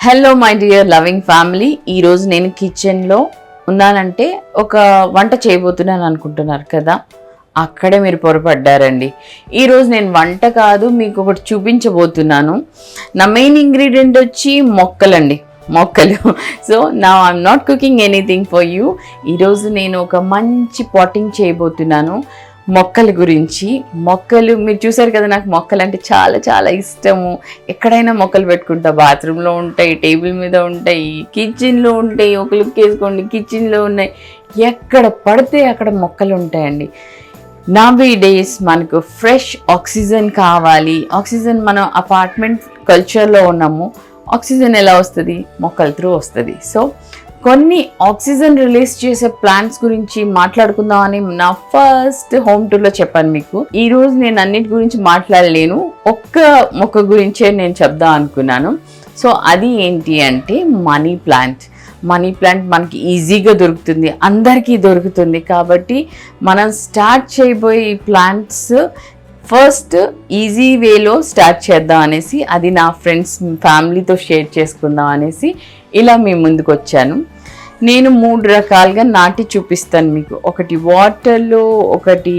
Hello my dear loving family, ఈరోజు నేను కిచెన్లో ఉన్నానంటే ఒక వంట చేయబోతున్నాను అనుకుంటున్నారు కదా, అక్కడే మీరు పొరపడ్డారండి. ఈరోజు నేను వంట కాదు, మీకు ఒకటి చూపించబోతున్నాను. నా మెయిన్ ఇంగ్రీడియంట్ వచ్చి మొక్కలండి, మొక్కలు. సో నా I'm not cooking anything for you. ఈరోజు నేను ఒక మంచి పాటింగ్ చేయబోతున్నాను మొక్కల గురించి. మొక్కలు మీరు చూసారు కదా, నాకు మొక్కలు అంటే చాలా చాలా ఇష్టము. ఎక్కడైనా మొక్కలు పెట్టుకుంటా, బాత్రూంలో ఉంటాయి, టేబుల్ మీద ఉంటాయి, కిచెన్లో ఉంటాయి. ఒక లుక్ వేసుకోండి, కిచెన్లో ఉన్నాయి, ఎక్కడ పడితే అక్కడ మొక్కలు ఉంటాయండి. నౌ డేస్ మనకు ఫ్రెష్ ఆక్సిజన్ కావాలి. ఆక్సిజన్ మనం అపార్ట్మెంట్ కల్చర్లో ఉన్నాము, ఆక్సిజన్ ఎలా వస్తుంది? మొక్కల త్రూ వస్తుంది. సో కొన్ని ఆక్సిజన్ రిలీజ్ చేసే ప్లాంట్స్ గురించి మాట్లాడుకుందామని నా ఫస్ట్ హోమ్ టూర్లో చెప్పాను మీకు. ఈరోజు నేను అన్నిటి గురించి మాట్లాడలేను, ఒక్క మొక్క గురించే నేను చెప్దాం అనుకున్నాను. సో అది ఏంటి అంటే మనీ ప్లాంట్. మనీ ప్లాంట్ మనకి ఈజీగా దొరుకుతుంది, అందరికీ దొరుకుతుంది. కాబట్టి మనం స్టార్ట్ చేయబోయే ఈ ప్లాంట్స్ ఫస్ట్ ఈజీ వేలో స్టార్ట్ చేద్దాం అనేసి, అది నా ఫ్రెండ్స్ ఫ్యామిలీతో షేర్ చేసుకుందాం అనేసి ఇలా మీ ముందుకు వచ్చాను. నేను 3 రకాలుగా నాటి చూపిస్తాను మీకు. ఒకటి వాటర్లో, ఒకటి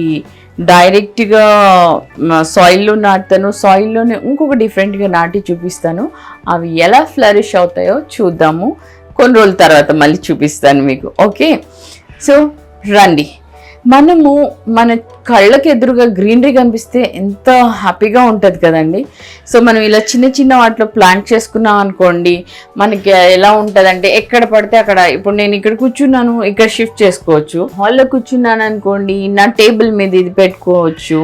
డైరెక్ట్గా సాయిల్లో నాటుతాను, సాయిల్లోనే ఇంకొక డిఫరెంట్గా నాటి చూపిస్తాను. అవి ఎలా ఫ్లరిష్ అవుతాయో చూద్దాము. కొన్ని రోజుల తర్వాత మళ్ళీ చూపిస్తాను మీకు. ఓకే, సో రండి. మనము మన కళ్ళకి ఎదురుగా గ్రీనరీ కనిపిస్తే ఎంత హ్యాపీగా ఉంటుంది కదండి. సో మనం ఇలా చిన్న చిన్న వాటిలో ప్లాంట్ చేసుకున్నాం అనుకోండి, మనకి ఎలా ఉంటుందంటే ఎక్కడ పడితే అక్కడ. ఇప్పుడు నేను ఇక్కడ కూర్చున్నాను, ఇక్కడ షిఫ్ట్ చేసుకోవచ్చు. హాల్లో కూర్చున్నాను అనుకోండి, నా టేబుల్ మీద ఇది పెట్టుకోవచ్చు.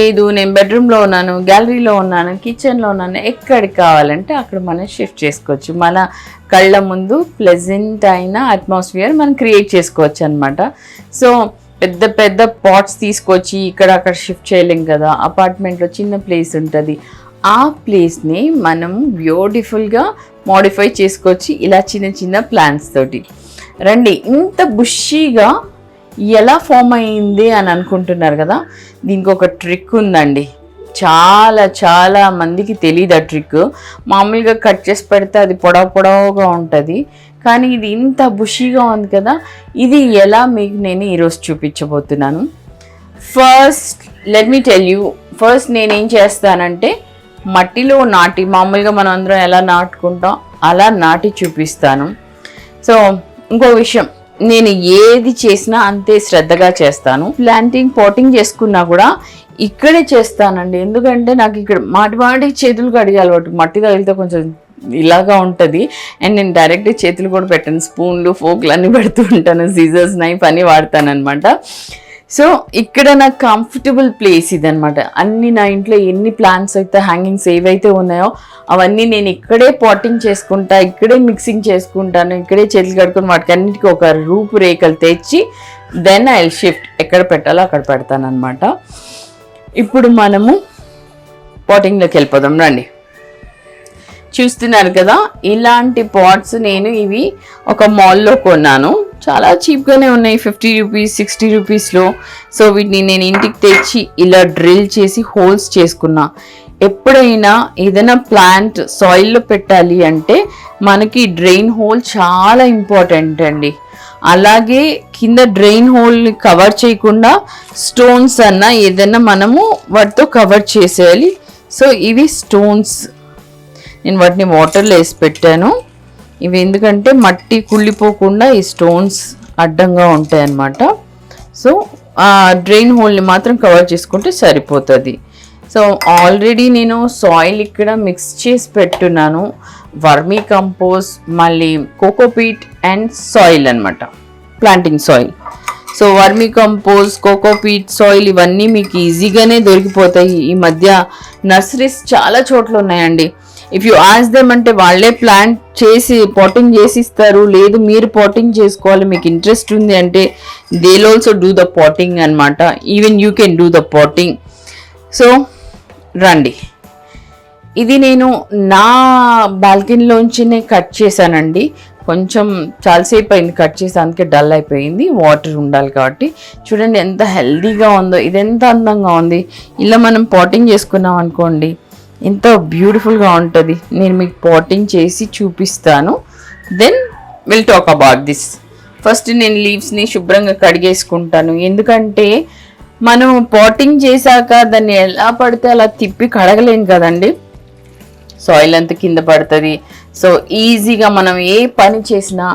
లేదు నేను బెడ్రూమ్లో ఉన్నాను, గ్యాలరీలో ఉన్నాను, కిచెన్లో ఉన్నాను, ఎక్కడికి కావాలంటే అక్కడ మనం షిఫ్ట్ చేసుకోవచ్చు. మన కళ్ళ ముందు ప్లెజెంట్ అయిన అట్మాస్ఫియర్ మనం క్రియేట్ చేసుకోవచ్చు అనమాట. సో పెద్ద పెద్ద పాట్స్ తీసుకొచ్చి ఇక్కడ అక్కడ షిఫ్ట్ చేయలేం కదా, అపార్ట్మెంట్లో చిన్న ప్లేస్ ఉంటుంది. ఆ ప్లేస్ని మనం బ్యూటిఫుల్గా మోడిఫై చేసుకోవచ్చు ఇలా చిన్న చిన్న ప్లాంట్స్ తోటి. రండి, ఇంత బుషీగా ఎలా ఫామ్ అయ్యింది అని అనుకుంటున్నారు కదా, దీనికి ఒక ట్రిక్ ఉందండి. చాలా చాలా మందికి తెలియదు ఆ ట్రిక్. మామూలుగా కట్ చేసి పెడితే అది పొడవుగా ఉంటుంది, కానీ ఇది ఇంత బుషీగా ఉంది కదా. ఇది ఎలా మీకు నేను ఈరోజు చూపించబోతున్నాను. First let me tell you, first నేనేం చేస్తానంటే మట్టిలో నాటి, మామూలుగా మనం అందరం ఎలా నాటుకుంటాం అలా నాటి చూపిస్తాను. సో ఇంకో విషయం, నేను ఏది చేసినా అంతే శ్రద్ధగా చేస్తాను. ప్లాంటింగ్ పాటింగ్ చేసుకున్నా కూడా ఇక్కడే చేస్తానండి. ఎందుకంటే నాకు ఇక్కడ మాటి చేతులు కడిగే అలవాటు. మట్టి తగిలితే కొంచెం ఇలాగా ఉంటుంది. అండ్ నేను డైరెక్ట్ చేతులు కూడా పెట్టాను, స్పూన్లు ఫోక్లు అన్నీ పెడుతూ ఉంటాను, సీజర్స్ నైఫ్ అన్నీ వాడతాను అనమాట. సో ఇక్కడ నాకు కంఫర్టబుల్ ప్లేస్ ఇదనమాట. అన్ని నా ఇంట్లో ఎన్ని ప్లాంట్స్ అయితే హ్యాంగింగ్స్ ఏవైతే ఉన్నాయో అవన్నీ నేను ఇక్కడే పాటింగ్ చేసుకుంటా, ఇక్కడే మిక్సింగ్ చేసుకుంటాను, ఇక్కడే చేతులు కడుక్కొని వాటికి అన్నిటికీ ఒక రూపురేఖలు తెచ్చి దెన్ ఐ విల్ షిఫ్ట్, ఎక్కడ పెట్టాలో అక్కడ పెడతాను అనమాట. ఇప్పుడు మనము పాటింగ్లోకి వెళ్ళిపోదాం రండి. చూస్తున్నారు కదా, ఇలాంటి పాట్స్ నేను ఇవి ఒక మాల్లో కొన్నాను. చాలా చీప్గానే ఉన్నాయి, 50 రూపీస్ 60 రూపీస్లో. సో వీటిని నేను ఇంటికి తెచ్చి ఇలా డ్రిల్ చేసి హోల్స్ చేసుకున్నా. ఎప్పుడైనా ఏదైనా ప్లాంట్ సాయిల్లో పెట్టాలి అంటే మనకి డ్రైన్ హోల్ చాలా ఇంపార్టెంట్ అండి. అలాగే కింద డ్రైన్ హోల్ని కవర్ చేయకుండా స్టోన్స్ అన్న ఏదైనా మనము వాటితో కవర్ చేసేయాలి. సో ఇవి స్టోన్స్, నేను వాటిని వాటర్లో వేసి పెట్టాను. ఇవి ఎందుకంటే మట్టి కుళ్ళిపోకుండా ఈ స్టోన్స్ అడ్డంగా ఉంటాయి అన్నమాట. సో ఆ డ్రైన్ హోల్ని మాత్రం కవర్ చేసుకుంటే సరిపోతుంది. సో ఆల్రెడీ నేను సాయిల్ ఇక్కడ మిక్స్ చేసి పెట్టున్నాను. వర్మీ కంపోస్ట్, మళ్ళీ కోకోపీట్ అండ్ సాయిల్ అనమాట, planting soil. So vermi compost, cocopeat, soil ఇవన్నీ మీకు ఈజీగానే దొరికిపోతాయి. ఈ మధ్య నర్సరీస్ చాలా చోట్ల ఉన్నాయండి. ఇఫ్ యూ ఆస్క్ దెమ్ అంటే వాళ్ళే ప్లాంట్ చేసి పాటింగ్ చేసి ఇస్తారు. లేదు మీరు పాటింగ్ చేసుకోవాలి, మీకు ఇంట్రెస్ట్ ఉంది అంటే they will also do the potting అనమాట. Even you can do the potting. So రండి, ఇది నేను నా బాల్కనీలోంచినే కట్ చేశానండి. కొంచెం చాలాసేపు అయింది కట్ చేసి, అందుకే డల్ అయిపోయింది. వాటర్ ఉండాలి కాబట్టి. చూడండి ఎంత హెల్దీగా ఉందో, ఇది ఎంత అందంగా ఉంది. ఇలా మనం పాటింగ్ చేసుకున్నాం అనుకోండి, ఎంత బ్యూటిఫుల్గా ఉంటుంది. నేను మీకు పాటింగ్ చేసి చూపిస్తాను. Then will talk about this. First నేను లీవ్స్ని శుభ్రంగా కడిగేసుకుంటాను. ఎందుకంటే మనం పాటింగ్ చేశాక దాన్ని ఎలా పడితే అలా తిప్పి కడగలేం కదండి, సాయిల్ అంతా కింద పడుతుంది. సో ఈజీగా మనం ఏ పని చేసినా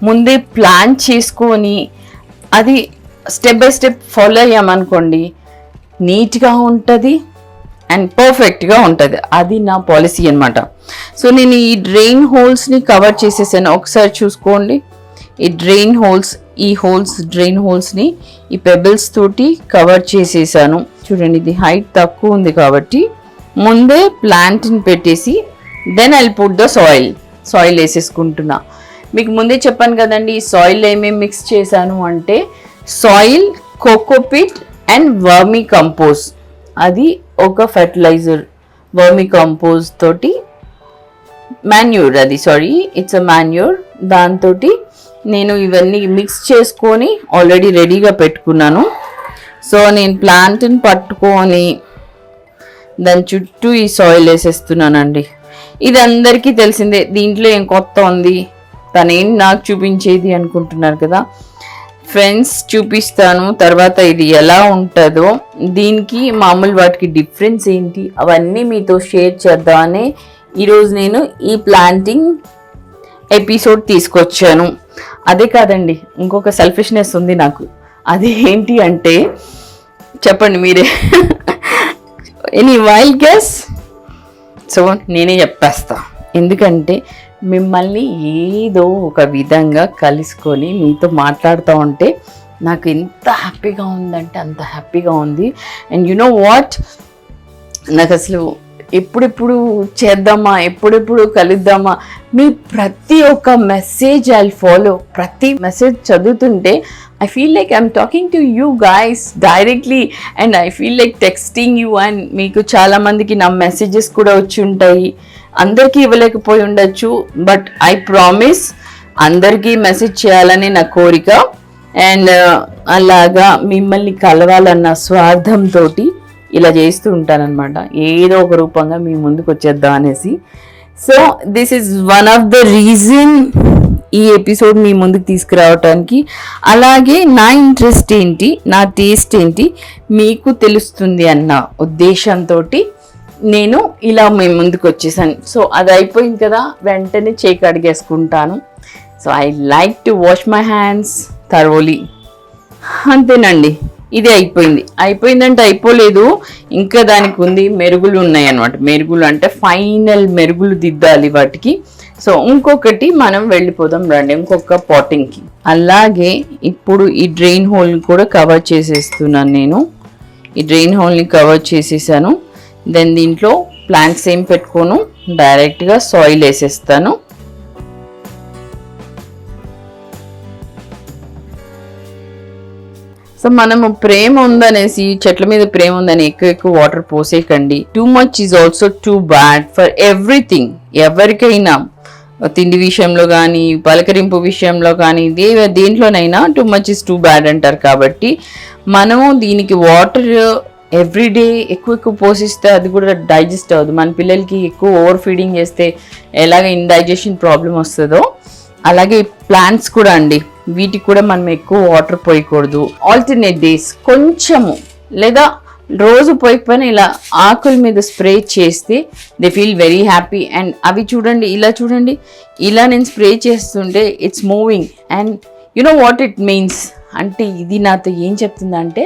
ముందే ప్లాన్ చేసుకొని అది స్టెప్ బై స్టెప్ ఫాలో అయ్యామనుకోండి, నీట్గా ఉంటుంది అండ్ పర్ఫెక్ట్గా ఉంటుంది. అది నా పాలసీ అనమాట. సో నేను ఈ డ్రైన్ హోల్స్ని కవర్ చేసేసాను. ఒకసారి చూసుకోండి, ఈ డ్రైన్ హోల్స్ని ఈ పెబుల్స్ తోటి కవర్ చేసేసాను. చూడండి, ఇది హైట్ తక్కువ ఉంది కాబట్టి ముందే ప్లాంట్ని పెట్టేసి then I put the soil వేసేసుకుంటున్నా. మీకు ముందే చెప్పాను కదండి, ఈ సాయిల్ ఏమేమి మిక్స్ చేశాను అంటే soil, cocopeat and vermi compose. అది ఒక ఫెర్టిలైజర్, వర్మీ కంపోజ్ తోటి మాన్యూర్, ఇట్స్ అ మాన్యూర్. దాంతో నేను ఇవన్నీ మిక్స్ చేసుకొని ఆల్రెడీ రెడీగా పెట్టుకున్నాను. సో నేను ప్లాంట్ని పట్టుకొని దాని చుట్టూ ఈ సాయిల్ వేసేస్తున్నానండి. ఇది అందరికీ తెలిసిందే, దీంట్లో ఏం కొత్త ఉంది, తనేం నాకు చూపించేది అనుకుంటున్నారు కదా ఫ్రెండ్స్. చూపిస్తాను తర్వాత ఇది ఎలా ఉంటుందో, దీనికి మామూలు వాటికి డిఫరెన్స్ ఏంటి అవన్నీ మీతో షేర్ చేద్దామని ఈరోజు నేను ఈ ప్లాంటింగ్ ఎపిసోడ్ తీసుకొచ్చాను. అదే కాదండి, ఇంకొక సెల్ఫిష్నెస్ ఉంది నాకు. అది ఏంటి అంటే చెప్పండి మీరే. Any wild guess? సో నేనే చెప్పేస్తా, ఎందుకంటే మిమ్మల్ని ఏదో ఒక విధంగా కలుసుకొని మీతో మాట్లాడుతూ ఉంటే నాకు ఎంత హ్యాపీగా ఉందంటే అంత హ్యాపీగా ఉంది. అండ్ యు నో వాట్, నాకు అసలు ఎప్పుడెప్పుడు చేద్దామా, ఎప్పుడెప్పుడు కలుద్దామా, మీ ప్రతి ఒక్క మెసేజ్ ఐ ఫాలో. ప్రతి మెసేజ్ చదువుతుంటే I feel like I'm talking to you guys directly and I feel like texting you. and మీకు చాలా మందికి నా మెసేజెస్ కూడా వచ్చి ఉంటాయి, అందరికీ ఇవ్వలేకపోయి ఉండొచ్చు, బట్ ఐ ప్రామిస్ అందరికీ మెసేజ్ చేయాలని నా కోరిక. అండ్ అలాగా మిమ్మల్ని కలవాలన్న స్వార్థంతో ఇలా చేస్తూ ఉంటానన్నమాట, ఏదో ఒక రూపంగా మీ ముందుకు వచ్చేద్దాం అనేసి. So this is one of the reason ఈ ఎపిసోడ్ మీ ముందుకు తీసుకురావటానికి. అలాగే నా ఇంట్రెస్ట్ ఏంటి, నా టేస్ట్ ఏంటి మీకు తెలుస్తుంది అన్న ఉద్దేశంతో నేను ఇలా మీ ముందుకు వచ్చేసాను. సో అది అయిపోయింది కదా, వెంటనే చేయి కడిగేసుకుంటాను. So I like to wash my hands thoroughly. అంతేనండి, ఇది అయిపోయిందంటే అయిపోలేదు, ఇంకా దానికి ఉంది, మెరుగులు ఉన్నాయి అన్నమాట. మెరుగులు అంటే ఫైనల్ మెరుగులు దిద్దాలి వాటికి. సో ఇంకొకటి మనం వెళ్ళిపోదాం రండి, ఇంకొక పాటింగ్కి. అలాగే ఇప్పుడు ఈ డ్రైన్ హోల్ని కూడా కవర్ చేసేస్తున్నాను నేను. ఈ డ్రైన్ హోల్ని కవర్ చేసేసాను. దెన్ దీంట్లో ప్లాంట్స్ ఏం పెట్టుకోను, డైరెక్ట్గా సాయిల్ వేసేస్తాను. సో మనము ప్రేమ ఉందనేసి, చెట్ల మీద ప్రేమ ఉందని ఎక్కువ వాటర్ పోసేయకండి. Too much is also too bad for everything. ఎవరికైనా తిండి విషయంలో కానీ, పలకరింపు విషయంలో కానీ, దేంట్లోనైనా too much is too bad అంటారు. కాబట్టి మనము దీనికి వాటర్ ఎవ్రీడే ఎక్కువ పోసిస్తే అది కూడా డైజెస్ట్ అవ్వదు. మన పిల్లలకి ఎక్కువ ఓవర్ ఫీడింగ్ చేస్తే ఎలాగ ఇండైజెషన్ ప్రాబ్లం వస్తుందో అలాగే ప్లాంట్స్ కూడా అండి, వీటికి కూడా మనం ఎక్కువ వాటర్ పోయకూడదు. ఆల్టర్నేట్ డేస్ కొంచెము, లేదా రోజు పోయకపోయినా ఇలా ఆకుల మీద స్ప్రే చేస్తే they feel very happy. And అవి చూడండి, ఇలా నేను స్ప్రే చేస్తుంటే it's moving. And you know what it means అంటే, ఇది నాతో ఏం చెప్తుందంటే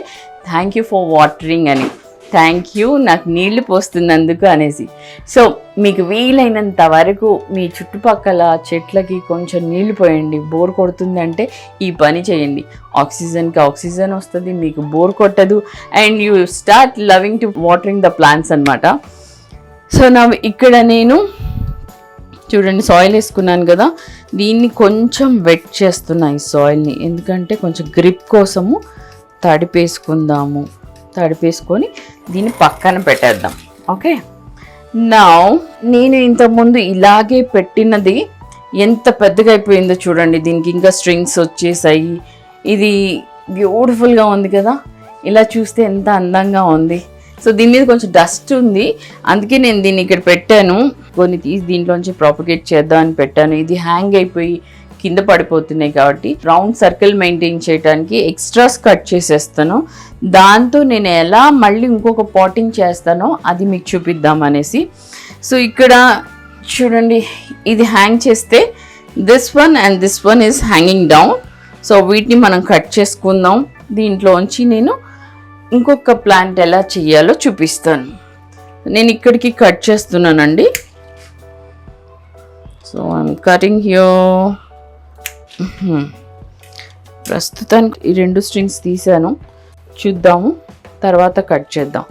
థ్యాంక్ యూ ఫర్ వాటరింగ్ అని, థ్యాంక్ యూ నాకు నీళ్లు పోస్తున్నందుకు అనేసి. సో మీకు వీలైనంత వరకు మీ చుట్టుపక్కల చెట్లకి కొంచెం నీళ్లు పోయండి. బోర్ కొడుతుందంటే ఈ పని చేయండి, ఆక్సిజన్కి ఆక్సిజన్ వస్తుంది, మీకు బోర్ కొట్టదు. And you start loving to watering the plants అనమాట. సో నా ఇక్కడ నేను చూడండి సాయిల్ వేసుకున్నాను కదా, దీన్ని కొంచెం వెట్ చేస్తున్నా ఈ సాయిల్ని, ఎందుకంటే కొంచెం గ్రిప్ కోసము తడిపేసుకొని దీన్ని పక్కన పెట్టేద్దాం. ఓకే, నా నేను ఇంతకుముందు ఇలాగే పెట్టినది ఎంత పెద్దగా అయిపోయిందో చూడండి. దీనికి ఇంకా స్ట్రింగ్స్ వచ్చేసాయి. ఇది బ్యూటిఫుల్గా ఉంది కదా, ఇలా చూస్తే ఎంత అందంగా ఉంది. సో దీని మీద కొంచెం డస్ట్ ఉంది, అందుకే నేను దీన్ని ఇక్కడ పెట్టాను. కొన్ని తీసి దీంట్లోంచి ప్రాపగేట్ చేద్దాం అని పెట్టాను. ఇది హ్యాంగ్ అయిపోయి కింద పడిపోతున్నాయి కాబట్టి రౌండ్ సర్కిల్ మెయింటైన్ చేయడానికి ఎక్స్ట్రాస్ కట్ చేసేస్తాను. దాంతో నేను ఎలా మళ్ళీ ఇంకొక పాటింగ్ చేస్తానో అది మీకు చూపిద్దాం అనేసి. సో ఇక్కడ చూడండి, ఇది హ్యాంగ్ చేస్తే this one and this one is hanging down. So వీటిని మనం కట్ చేసుకుందాం. దీంట్లోంచి నేను ఇంకొక ప్లాంట్ ఎలా చేయాలో చూపిస్తాను. నేను ఇక్కడికి కట్ చేస్తున్నానండి. So I'm cutting here. ప్రస్తుతానికి ఈ 2 స్ట్రింగ్స్ తీసాను, చూద్దాము తర్వాత కట్ చేద్దాం,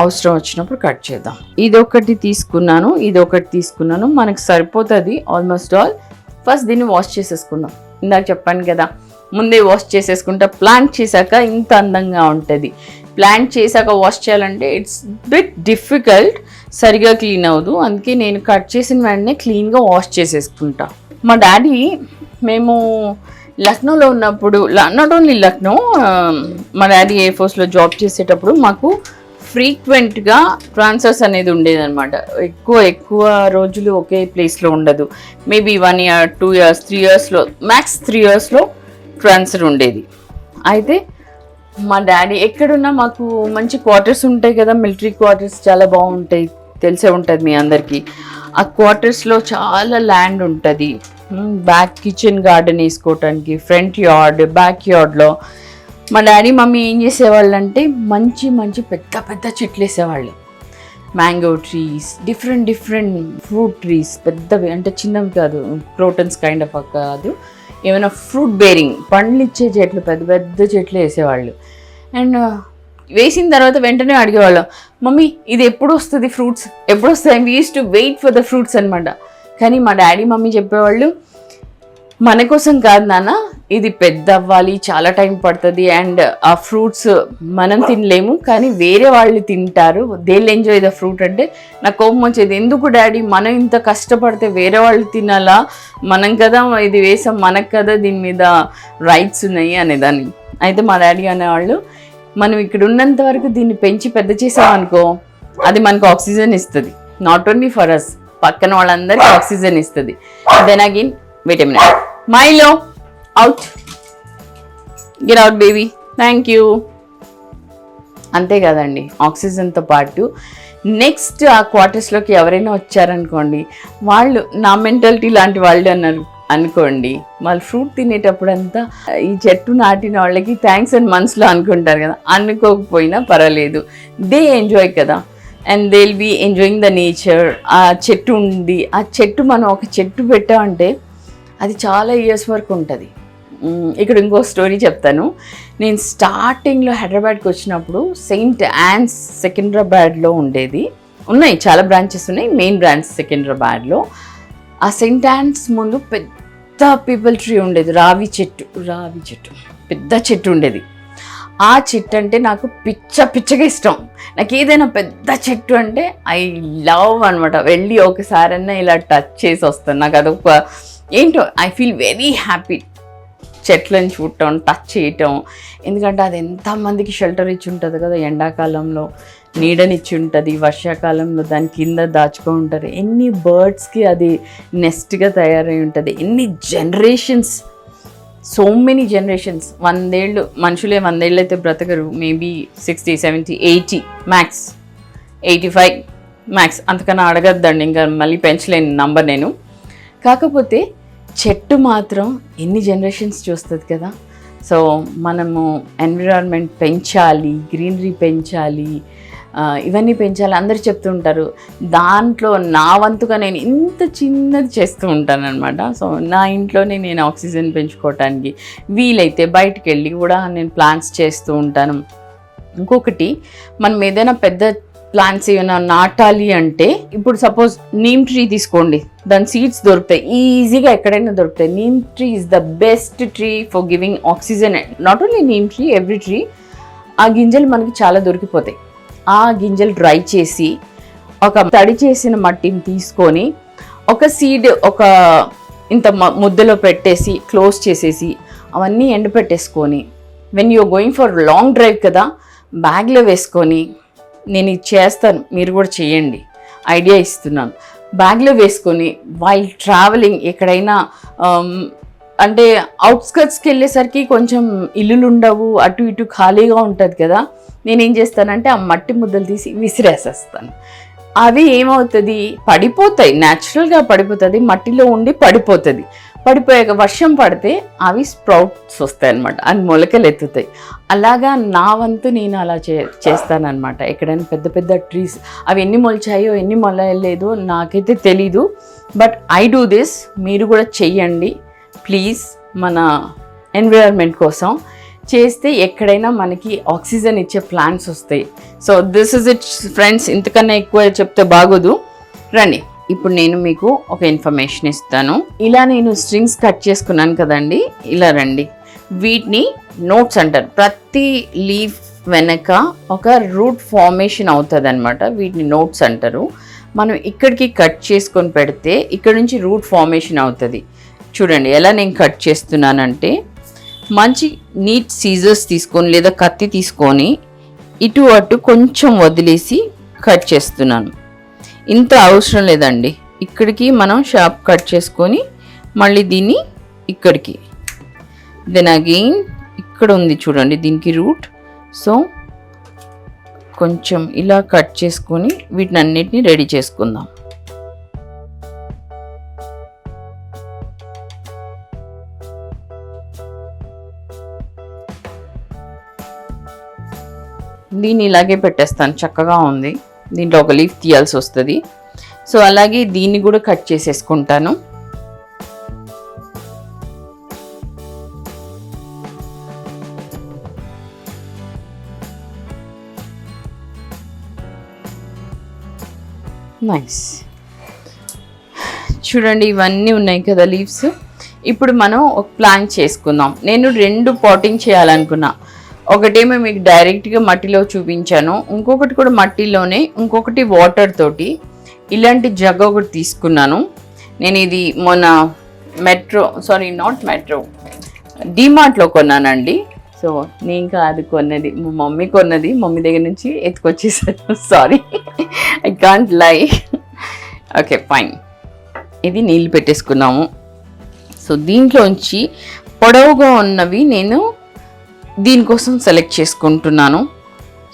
అవసరం వచ్చినప్పుడు కట్ చేద్దాం. ఇదొకటి తీసుకున్నాను, మనకు సరిపోతుంది ఆల్మోస్ట్ ఆల్. ఫస్ట్ దీన్ని వాష్ చేసేసుకుందాం. ఇందాక చెప్పాను కదా, ముందే వాష్ చేసేసుకుంటా. ప్లాంట్ చేశాక ఇంత అందంగా ఉంటుంది. ప్లాంట్ చేశాక వాష్ చేయాలంటే ఇట్స్ బిట్ డిఫికల్ట్, సరిగా క్లీన్ అవ్వదు. అందుకే నేను కట్ చేసిన వెంటనే క్లీన్గా వాష్ చేసేసుకుంటా. మా డాడీ మేము లక్నోలో ఉన్నప్పుడు, నాట్ ఓన్లీ లక్నో, మా డాడీ ఎయిర్ ఫోర్స్లో జాబ్ చేసేటప్పుడు మాకు ఫ్రీక్వెంట్గా ట్రాన్స్ఫర్స్ అనేది ఉండేదన్నమాట. ఎక్కువ రోజులు ఒకే ప్లేస్లో ఉండదు. మేబీ 1 year, 2 years, 3 yearsలో, మ్యాక్స్ 3 yearsలో ట్రాన్స్ఫర్ ఉండేది. అయితే మా డాడీ ఎక్కడున్నా మాకు మంచి క్వార్టర్స్ ఉంటాయి కదా, మిలిటరీ క్వార్టర్స్ చాలా బాగుంటాయి, తెలిసే ఉంటుంది మీ అందరికీ. ఆ క్వార్టర్స్లో చాలా ల్యాండ్ ఉంటుంది. బ్యాక్ కిచెన్ గార్డెన్ వేసుకోవటానికి, ఫ్రంట్ యార్డ్, బ్యాక్ యార్డ్లో మా డాడీ మమ్మీ ఏం చేసేవాళ్ళు అంటే మంచి పెద్ద చెట్లు వేసేవాళ్ళు. Mango trees, different fruit trees, పెద్దవి అంటే చిన్నవి కాదు, క్రోటన్స్ కైండ్ ఆఫ్ కాదు, ఏమైనా ఫ్రూట్ బేరింగ్ పండ్లు ఇచ్చే చెట్లు, పెద్ద చెట్లు వేసేవాళ్ళు. అండ్ వేసిన తర్వాత వెంటనే అడిగేవాళ్ళం, మమ్మీ ఇది ఎప్పుడు వస్తుంది, ఫ్రూట్స్ ఎప్పుడు వస్తాయి? We use to wait for the fruits అనమాట. కానీ మా డాడీ మమ్మీ చెప్పేవాళ్ళు, మన కోసం కాదు నాన్న, ఇది పెద్ద అవ్వాలి, చాలా టైం పడుతుంది, అండ్ ఆ ఫ్రూట్స్ మనం తినలేము కానీ వేరే వాళ్ళు తింటారు, they will enjoy the fruit. అంటే నాకు కోపం వచ్చేది, ఎందుకు డాడీ మనం ఇంత కష్టపడితే వేరే వాళ్ళు తినాలా, మనం కదా ఇది వేసాం, మనకు కదా దీని మీద రైట్స్ ఉన్నాయి అనేదాన్ని. అయితే మా డాడీ అనేవాళ్ళు, మనం ఇక్కడ ఉన్నంత వరకు దీన్ని పెంచి పెద్ద చేసామనుకో, అది మనకు ఆక్సిజన్ ఇస్తుంది, నాట్ ఓన్లీ ఫర్ అస్, పక్కన వాళ్ళందరికీ ఆక్సిజన్ ఇస్తుంది. Then again wait a minute, Milo out, get out baby, thank you. అంతే కదండి, ఆక్సిజన్తో పాటు నెక్స్ట్ ఆ క్వార్టర్స్లోకి ఎవరైనా వచ్చారనుకోండి, వాళ్ళు నా మెంటాలిటీ లాంటి వాళ్ళు అన్నారు అనుకోండి, వాళ్ళు ఫ్రూట్ తినేటప్పుడు అంతా ఈ చెట్టు నాటిన వాళ్ళకి థ్యాంక్స్ అని మనసులో అనుకుంటారు కదా, అనుకోకపోయినా పర్వాలేదు, దే ఎంజాయ్ కదా, and they will be enjoying the nature. ఆ చెట్టు ఉంది, ఆ చెట్టు మనం ఒక చెట్టు పెట్టామంటే అది చాలా ఇయర్స్ వరకు ఉంటుంది. ఇక్కడ ఇంకో స్టోరీ చెప్తాను. నేను స్టార్టింగ్లో హైదరాబాద్కి వచ్చినప్పుడు సెయింట్ యాన్స్ సికింద్రాబాద్లో ఉండేది, ఉన్నాయి చాలా బ్రాంచెస్ ఉన్నాయి, మెయిన్ బ్రాంచ్ సికింద్రాబాద్లో. ఆ సెయింట్ యాన్స్ ముందు పెద్ద పీపుల్ ట్రీ ఉండేది, రావి చెట్టు పెద్ద చెట్టు ఉండేది. ఆ చెట్టు అంటే నాకు పిచ్చగా ఇష్టం. నాకు ఏదైనా పెద్ద చెట్టు అంటే ఐ లవ్ అనమాట. వెళ్ళి ఒకసారన్నా ఇలా టచ్ చేసి వస్తాను, నాకు అదొక ఏంటో ఐ ఫీల్ వెరీ హ్యాపీ. చెట్లను చూడటం, టచ్ చేయటం, ఎందుకంటే అది ఎంతమందికి షెల్టర్ ఇచ్చి ఉంటుంది కదా, ఎండాకాలంలో నీడనిచ్చి ఉంటుంది, వర్షాకాలంలో దాని కింద దాచుకొని ఉంటారు, ఎన్ని బర్డ్స్కి అది నెస్ట్గా తయారై ఉంటుంది, ఎన్ని జనరేషన్స్, సో మెనీ జనరేషన్స్. 100 ఏళ్ళు, మనుషులే 100 ఏళ్ళు అయితే బ్రతకరు, మేబీ 60, 70, 80 మ్యాక్స్, 85 మ్యాక్స్, అంతకన్నా అడగద్దండి, ఇంకా మళ్ళీ పెంచలేని నంబర్ నేను. కాకపోతే చెట్టు మాత్రం ఎన్ని జనరేషన్స్ చూస్తుంది కదా. సో మనము ఎన్విరాన్మెంట్ పెంచాలి, గ్రీనరీ పెంచాలి, ఇవన్నీ పెంచాలి అందరూ చెప్తూ ఉంటారు. దాంట్లో నా వంతుగా నేను ఇంత చిన్నది చేస్తూ ఉంటాను అనమాట. సో నా ఇంట్లోనే నేను ఆక్సిజన్ పెంచుకోవటానికి వీలైతే బయటికి వెళ్ళి కూడా నేను ప్లాంట్స్ చేస్తూ ఉంటాను. ఇంకొకటి, మనం ఏదైనా పెద్ద ప్లాంట్స్ ఏమైనా నాటాలి అంటే, ఇప్పుడు సపోజ్ నీమ్ ట్రీ తీసుకోండి, దాని సీడ్స్ దొరుకుతాయి ఈజీగా, ఎక్కడైనా దొరుకుతాయి. Neem tree is the best tree for giving oxygen. Not only neem tree, every tree. ఆ గింజలు మనకి చాలా దొరికిపోతాయి. ఆ గింజలు డ్రై చేసి ఒక తడి చేసిన మట్టిని తీసుకొని ఒక సీడ్ ఒక ఇంత ముద్దలో పెట్టేసి క్లోజ్ చేసేసి అవన్నీ ఎండపెట్టేసుకొని, when you're going for long drive కదా, బ్యాగ్లో వేసుకొని నేను ఇది చేస్తాను, మీరు కూడా చేయండి, ఐడియా ఇస్తున్నాను. బ్యాగ్లో వేసుకొని వైల్ ట్రావెలింగ్ ఎక్కడైనా అంటే అవుట్స్కట్స్కి వెళ్ళేసరికి కొంచెం ఇల్లులు ఉండవు, అటు ఇటు ఖాళీగా ఉంటుంది కదా. నేనేం చేస్తానంటే ఆ మట్టి ముద్దలు తీసి విసిరేసేస్తాను. అవి ఏమవుతుంది, పడిపోతాయి, న్యాచురల్గా పడిపోతుంది, మట్టిలో ఉండి పడిపోతుంది. పడిపోయాక వర్షం పడితే అవి స్ప్రౌట్స్ వస్తాయి అన్నమాట, అవి మొలకలు ఎత్తుతాయి. అలాగా నా వంతు నేను అలా చేస్తానన్నమాట. ఎక్కడైనా పెద్ద పెద్ద ట్రీస్ అవి ఎన్ని మొలిచాయో ఎన్ని మొలలేదో నాకైతే తెలీదు, బట్ ఐ డూ దిస్. మీరు కూడా చెయ్యండి ప్లీజ్, మన ఎన్విరాన్మెంట్ కోసం చేస్తే ఎక్కడైనా మనకి ఆక్సిజన్ ఇచ్చే ప్లాంట్స్ వస్తాయి. So this is it friends, ఇంతకన్నా ఎక్కువ చెప్తే బాగోదు. రండి, ఇప్పుడు నేను మీకు ఒక ఇన్ఫర్మేషన్ ఇస్తాను. ఇలా నేను స్ట్రింగ్స్ కట్ చేసుకున్నాను కదండి, ఇలా రండి. వీటిని నోట్స్ అంటారు. ప్రతి లీఫ్ వెనక ఒక రూట్ ఫార్మేషన్ అవుతుంది అనమాట, వీటిని నోట్స్ అంటారు. మనం ఇక్కడికి కట్ చేసుకొని పెడితే ఇక్కడ నుంచి రూట్ ఫార్మేషన్ అవుతుంది. చూడండి ఎలా నేను కట్ చేస్తున్నానంటే, మంచి నీట్ సీజర్స్ తీసుకొని లేదా కత్తి తీసుకొని ఇటు అటు కొంచెం వదిలేసి కట్ చేస్తున్నాను. ఇంత అవసరం లేదండి, ఇక్కడికి మనం షార్ప్ కట్ చేసుకొని మళ్ళీ దీన్ని ఇక్కడికి, దెన్ అగైన్ ఇక్కడ ఉంది చూడండి దీనికి రూట్. సో కొంచెం ఇలా కట్ చేసుకొని వీటిని అన్నిటిని రెడీ చేసుకుందాం. దీన్ని ఇలాగే పెట్టేస్తాను, చక్కగా ఉంది. దీంట్లో ఒక లీఫ్ తీయాల్సి వస్తుంది. సో అలాగే దీన్ని కూడా కట్ చేసేసుకుంటాను. నైస్, చూడండి ఇవన్నీ ఉన్నాయి కదా లీవ్స్. ఇప్పుడు మనం ఒక ప్లాన్ చేసుకుందాం. నేను 2 పాటింగ్ చేయాలనుకున్నా. ఒకటేమో మీకు డైరెక్ట్గా మట్టిలో చూపించాను, ఇంకొకటి కూడా మట్టిలోనే, ఇంకొకటి వాటర్ తోటి. ఇలాంటి జగ్ ఒకటి తీసుకున్నాను నేను. ఇది మొన్న డిమార్ట్లో కొన్నానండి. సో నేను కాదు కొన్నది, మా మమ్మీ కొన్నది. మమ్మీ దగ్గర నుంచి ఎత్తుకొచ్చేసాను. సారీ, ఐ కాంట్ లై. Okay fine. ఇది నీళ్ళు పెట్టేసుకున్నాము. సో దీంట్లోంచి పొడవుగా ఉన్నవి నేను దీనికోసం సెలెక్ట్ చేసుకుంటున్నాను.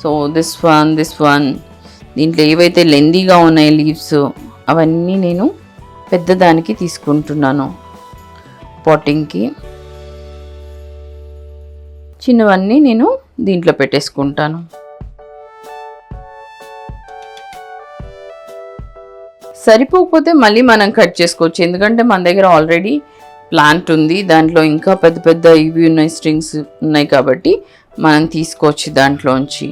So this one. దీంట్లో ఏవైతే లెందీగా ఉన్నాయి లీవ్స్ అవన్నీ నేను పెద్దదానికి తీసుకుంటున్నాను పాటింగ్కి. చిన్నవన్నీ నేను దీంట్లో పెట్టేసుకుంటాను. సరిపోకపోతే మళ్ళీ మనం కట్ చేసుకోవచ్చు, ఎందుకంటే మన దగ్గర ఆల్రెడీ ప్లాంట్ ఉంది, దాంట్లో ఇంకా పెద్ద పెద్ద ఇవి ఉన్నాయి, స్ట్రింగ్స్ ఉన్నాయి కాబట్టి మనం తీసుకోవచ్చు దాంట్లోంచి.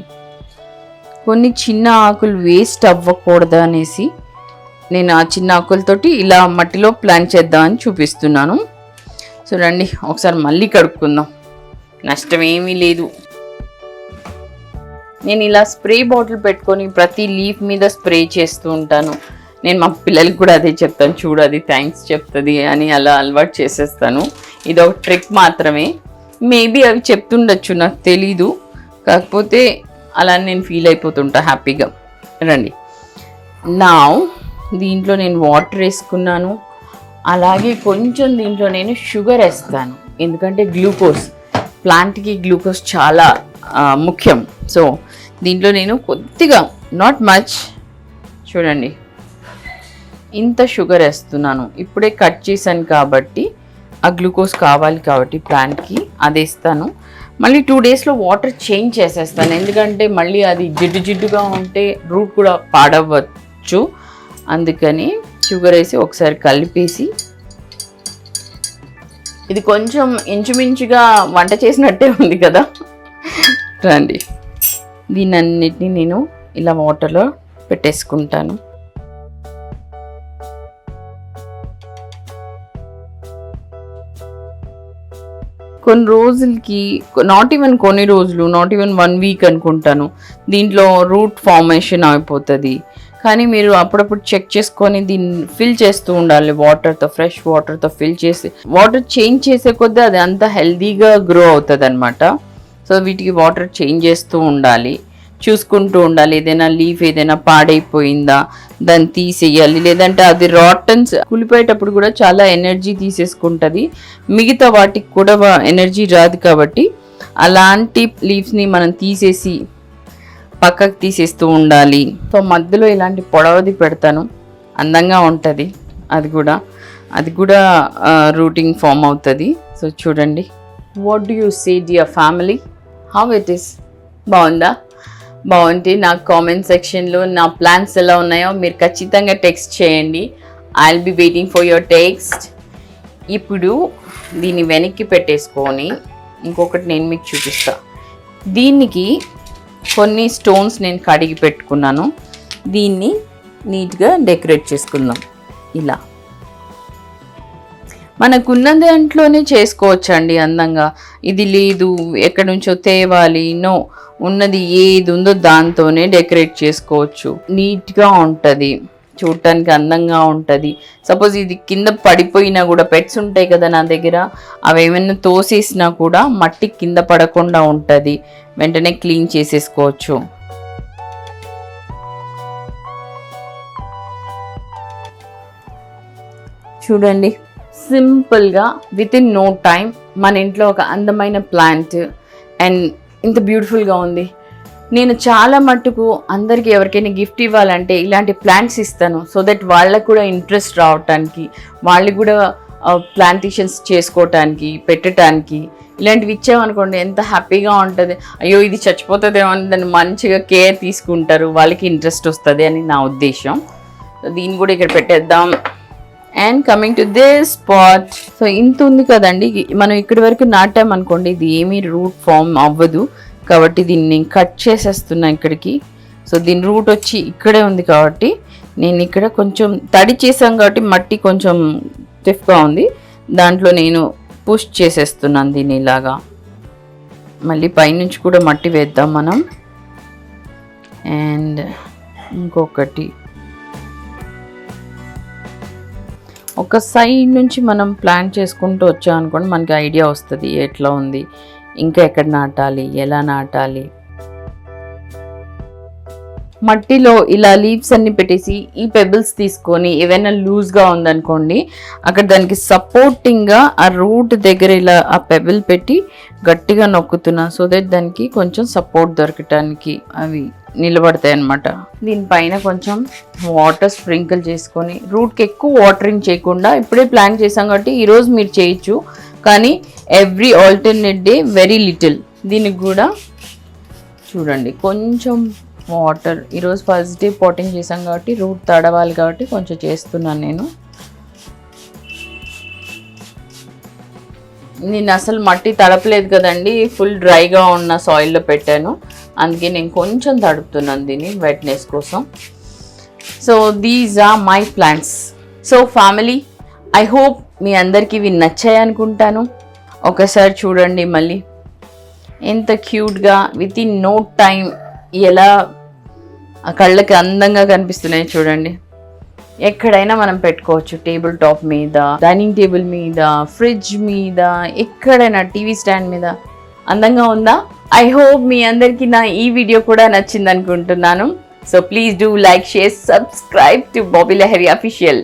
కొన్ని చిన్న ఆకులు వేస్ట్ అవ్వకూడదు అనేసి నేను ఆ చిన్న ఆకులతోటి ఇలా మట్టిలో ప్లాంట్ చేద్దామని చూపిస్తున్నాను. సో రండి ఒకసారి మళ్ళీ కడుక్కుందాం, నష్టం ఏమీ లేదు. నేను ఇలా స్ప్రే బాటిల్ పెట్టుకొని ప్రతి లీఫ్ మీద స్ప్రే చేస్తూ ఉంటాను. నేను మా పిల్లలకి కూడా అదే చెప్తాను, చూడు అది థ్యాంక్స్ చెప్తుంది అని అలా అలవాటు చేసేస్తాను. ఇది ఒక ట్రిక్ మాత్రమే, మేబీ అవి చెప్తుండొచ్చు, నాకు తెలీదు. కాకపోతే అలా నేను ఫీల్ అయిపోతుంటా హ్యాపీగా. రండి, నా దీంట్లో నేను వాటర్ వేసుకున్నాను. అలాగే కొంచెం దీంట్లో నేను షుగర్ వేస్తాను, ఎందుకంటే గ్లూకోజ్, ప్లాంట్కి గ్లూకోజ్ చాలా ముఖ్యం. సో దీంట్లో నేను కొద్దిగా, నాట్ మచ్, చూడండి ఇంత షుగర్ వేస్తున్నాను. ఇప్పుడే కట్ చేశాను కాబట్టి ఆ గ్లూకోజ్ కావాలి కాబట్టి ప్లాంట్కి అది వేస్తాను. మళ్ళీ 2 డేస్లో వాటర్ చేంజ్ చేసేస్తాను, ఎందుకంటే మళ్ళీ అది జిడ్డుగా ఉంటే రూట్ కూడా పాడవచ్చు. అందుకని షుగర్ వేసి ఒకసారి కలిపేసి, ఇది కొంచెం ఇంచుమించుగా వంట చేసినట్టే ఉంది కదా. రండి, దీనన్నిటిని నేను ఇలా వాటర్లో పెట్టేసుకుంటాను. కొన్ని రోజులకి, నాట్ ఈవెన్ కొన్ని రోజులు, నాట్ ఈవెన్ 1 వీక్ అనుకుంటాను, దీంట్లో రూట్ ఫార్మేషన్ అయిపోతుంది. కానీ మీరు అప్పుడప్పుడు చెక్ చేసుకొని దీన్ని ఫిల్ చేస్తూ ఉండాలి వాటర్తో, ఫ్రెష్ వాటర్తో ఫిల్ చేసి, వాటర్ చేంజ్ చేసే కొద్దీ అది అంత హెల్దీగా గ్రో అవుతుంది అనమాట. సో వీటికి వాటర్ చేంజ్ చేస్తూ ఉండాలి. చూసుకుంటూ ఉండాలి. ఏదైనా లీఫ్ ఏదైనా పాడైపోయిందా దాన్ని తీసేయాలి, లేదంటే అది రాటన్స్ కులిపోయేటప్పుడు కూడా చాలా ఎనర్జీ తీసేసుకుంటుంది, మిగతా వాటికి కూడా ఎనర్జీ రాదు. కాబట్టి అలాంటి లీవ్స్ని మనం తీసేసి పక్కకు తీసేస్తూ ఉండాలి. సో మధ్యలో ఇలాంటి పొడవది పెడతాను, అందంగా ఉంటుంది. అది కూడా రూటింగ్ ఫామ్ అవుతుంది. సో చూడండి, what do you say dear family, how it is? బాగుందా? బాగుంటే నాకు కామెంట్ సెక్షన్లో నా ప్లాన్స్ ఎలా ఉన్నాయో మీరు ఖచ్చితంగా టెక్స్ట్ చేయండి. I will be waiting for your text. ఇప్పుడు దీన్ని వెనక్కి పెట్టేసుకొని ఇంకొకటి నేను మీకు చూపిస్తా. దీనికి కొన్ని స్టోన్స్ నేను కడిగి పెట్టుకున్నాను. దీన్ని నీట్గా డెకరేట్ చేసుకుందాం. ఇలా మనకున్న దాంట్లోనే చేసుకోవచ్చండి అందంగా. ఇది లేదు ఎక్కడి నుంచో తేవాలి, నో, ఉన్నది ఏది ఉందో దాంతోనే డెకరేట్ చేసుకోవచ్చు. నీట్గా ఉంటుంది, చూడటానికి అందంగా ఉంటుంది. సపోజ్ ఇది కింద పడిపోయినా కూడా, పెట్స్ ఉంటాయి కదా నా దగ్గర, అవి ఏమైనా తోసేసినా కూడా మట్టి కింద పడకుండా ఉంటుంది, వెంటనే క్లీన్ చేసేసుకోవచ్చు. చూడండి, సింపుల్గా విత్ ఇన్ నో టైం మన ఇంట్లో ఒక అందమైన ప్లాంట్ అండ్ ఇంత బ్యూటిఫుల్గా ఉంది. నేను చాలా మట్టుకు అందరికీ ఎవరికైనా గిఫ్ట్ ఇవ్వాలంటే ఇలాంటి ప్లాంట్స్ ఇస్తాను, సో దట్ వాళ్ళకు కూడా ఇంట్రెస్ట్ రావటానికి, వాళ్ళు కూడా ప్లాంటేషన్స్ చేసుకోవటానికి, పెట్టడానికి. ఇలాంటివి ఇచ్చామనుకోండి ఎంత హ్యాపీగా ఉంటుంది. అయ్యో ఇది చచ్చిపోతుందేమో అని దాన్ని మంచిగా కేర్ తీసుకుంటారు, వాళ్ళకి ఇంట్రెస్ట్ వస్తుంది అని నా ఉద్దేశం. దీన్ని కూడా ఇక్కడ పెట్టేద్దాం. And coming to this spot, so ఇంత ఉంది కదండి, మనం ఇక్కడి వరకు నాటామనుకోండి ఇది ఏమీ రూట్ ఫామ్ అవ్వదు. కాబట్టి దీన్ని నేను కట్ చేసేస్తున్నా ఇక్కడికి. సో దీని రూట్ వచ్చి ఇక్కడే ఉంది కాబట్టి నేను ఇక్కడ కొంచెం తడి చేసాం కాబట్టి మట్టి కొంచెం స్టిఫ్గా ఉంది, దాంట్లో నేను పుష్ చేసేస్తున్నాను దీన్ని ఇలాగా. మళ్ళీ పైనుంచి కూడా మట్టి వేద్దాం మనం. అండ్ ఇంకొకటి ఒక సైడ్ నుంచి మనం ప్లాన్ చేసుకుంటూ వచ్చాం అనుకోండి, మనకి ఐడియా వస్తుంది ఎట్లా ఉంది, ఇంకా ఎక్కడ నాటాలి, ఎలా నాటాలి. మట్టిలో ఇలా లీవ్స్ అన్ని పెట్టేసి ఈ పెబుల్స్ తీసుకొని ఏవైనా లూజ్గా ఉందనుకోండి అక్కడ దానికి సపోర్టింగ్గా ఆ రూట్ దగ్గర ఇలా ఆ పెబుల్ పెట్టి గట్టిగా నొక్కుతున్నా, సో దట్ దానికి కొంచెం సపోర్ట్ దొరకటానికి అవి నిలబడతాయి అన్నమాట. దీనిపైన కొంచెం వాటర్ స్ప్రింకిల్ చేసుకొని, రూట్కి ఎక్కువ వాటరింగ్ చేయకుండా, ఇప్పుడే ప్లాన్ చేసాం కాబట్టి ఈరోజు మీరు చేయొచ్చు, కానీ every alternate day very little. దీనికి కూడా చూడండి కొంచెం వాటర్, ఈరోజు ఫస్ట్ డే పాటింగ్ చేసాం కాబట్టి రూట్ తడవాలి కాబట్టి కొంచెం చేస్తున్నాను నేను అసలు మట్టి తడపలేదు కదండి, ఫుల్ డ్రైగా ఉన్న సాయిల్లో పెట్టాను, అందుకే నేను కొంచెం తడుపుతున్నాను దీన్ని వెట్నెస్ కోసం. So these are my plants. So family, I hope మీ అందరికీ ఇవి నచ్చాయి అనుకుంటాను. ఒకసారి చూడండి మళ్ళీ ఎంత క్యూట్గా విత్ ఇన్ నో టైం ఎలా కళ్ళకి అందంగా కనిపిస్తున్నాయి చూడండి. ఎక్కడైనా మనం పెట్టుకోవచ్చు, టేబుల్ టాప్ మీద, డైనింగ్ టేబుల్ మీద, ఫ్రిడ్జ్ మీద, ఎక్కడైనా టీవీ స్టాండ్ మీద. అందంగా ఉందా? ఐ హోప్ మీ అందరికీ నా ఈ వీడియో కూడా నచ్చింది అనుకుంటున్నాను. So please do like, share, subscribe to Bobby Lahari official.